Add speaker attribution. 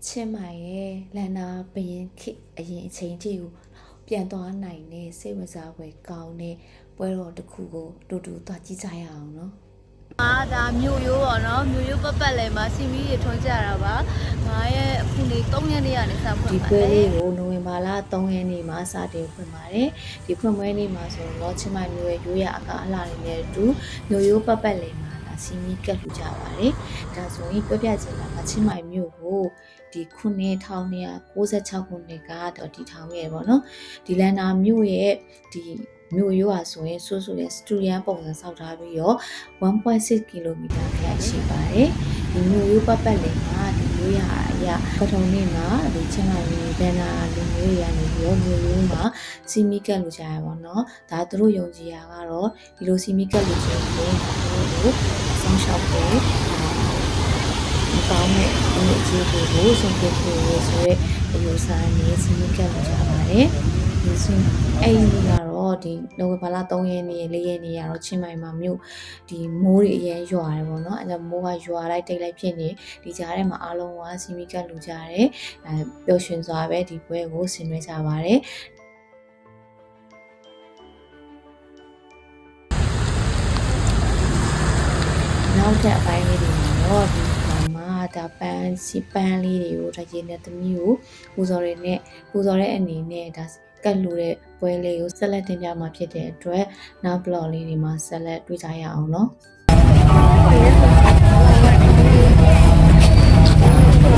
Speaker 1: ချင်းမိုင်ရဲ့လန်နာဘရင်ခေအရင်အချိန်ထိကိုပြန်သွားနိုင်တဲ့စိတ်ဝင်စားဖွယ်ကောင်းတဲ့ပွဲတော်တစ်ခုကိုတူတူသွားကြည့်ကြရအောင်နော်
Speaker 2: ဒါမြို့ရိုးပေါ့နော်မြို့ရိုးပတ်ပတ်လည်မှာစီမီတွေထွန်းကြတာပါငါရဲ့အခုနေ3ရက်နေ့ကနေစဖွင့်
Speaker 1: ပါတယ်ဒီပွဲလေးကိုနိုဝင်ဘာလ3ရက်နေ့မှာစတင်ဖွင့်ပါတယ်ဒီဖွင့်ပွဲနေ့မှာဆိုတော့ချင်းမိုင်မြို့ရဲ့ရိုးရာအကအလှတွေနဲ့အတူမြို့ရိုးပတ်ပတ်လည်မှာစီမီကတ်လူကြပါတယ်ဒါဆိုရင်ပြောပြချင်တာကချင်းမိုင်မြို့ကိုဒီ1996ခုနှစ်ကတော့တည်ထောင်ခဲ့ပေါ့နော်ဒီလန်နာမြို့ရဲ့ဒီမြို့ရိုးဟာဆိုရင်ဆိုတဲ့စတူဒီယန်ပုံစံဆောက်ထားပြီးတော့ 1.6 ကီလိုမီတာခန့်ရှိပါတယ်ဒီမြို့ရိုးပတ်ပတ်လည်မှာဒီမြို့ရအရာပထမနေ့မှာဒီချင်းမိုင်မြို့ဘန်နာလူမျိုးတွေကနေပြီးတော့မြို့ရိုးမှာစီမီကတ်လူကြရပါတော့ဒါသူတို့ယုံကြည်ရာကတော့ဒီလိုစီမီကတ်လူခြင်းကိုဆောင်းလျှောက်ဖို့မကောင်းတဲ့အရေးအကြီးတွေကိုဆုံးဖြတ်ဖို့ဆိုရဲအယူဆနဲ့စီမီကတ်လူကြပါတယ်ဒီဆိုအဲ့ဒီကတော့ဒီနိုဝင်ဘာလ3ရက်နေ့4ရက်နေ့ကတော့ချင်းမိုင်မှာမြို့ဒီမိုးတွေအရင်ရွာတယ်ပေါ့နော်အဲ့ဒါမိုးကရွာလိုက်တိတ်လိုက်ဖြစ်နေဒီကြားထဲမှာအားလုံးကစီမီကတ်လူကြတယ်ပျော်ရွှင်စွာပဲဒီပွဲကိုဆင်နွှဲကြပါတယ်နောက်ထပ်အပိုင်းလေးတွေမှာတော့ဒီဒါပန်းစီပန်းလေးတွေကိုဒါရေနဲ့သမီးကိုပူဇော်တဲ့အနေနဲ့ဒါကတ်လူတဲ့ပွဲလေးကိုဆက်လက်တင်ပြမှာဖြစ်တဲ့အတွက်နောက် blog လေးတွေမှာဆက်လက်တွေ့ကြရအောင်နော်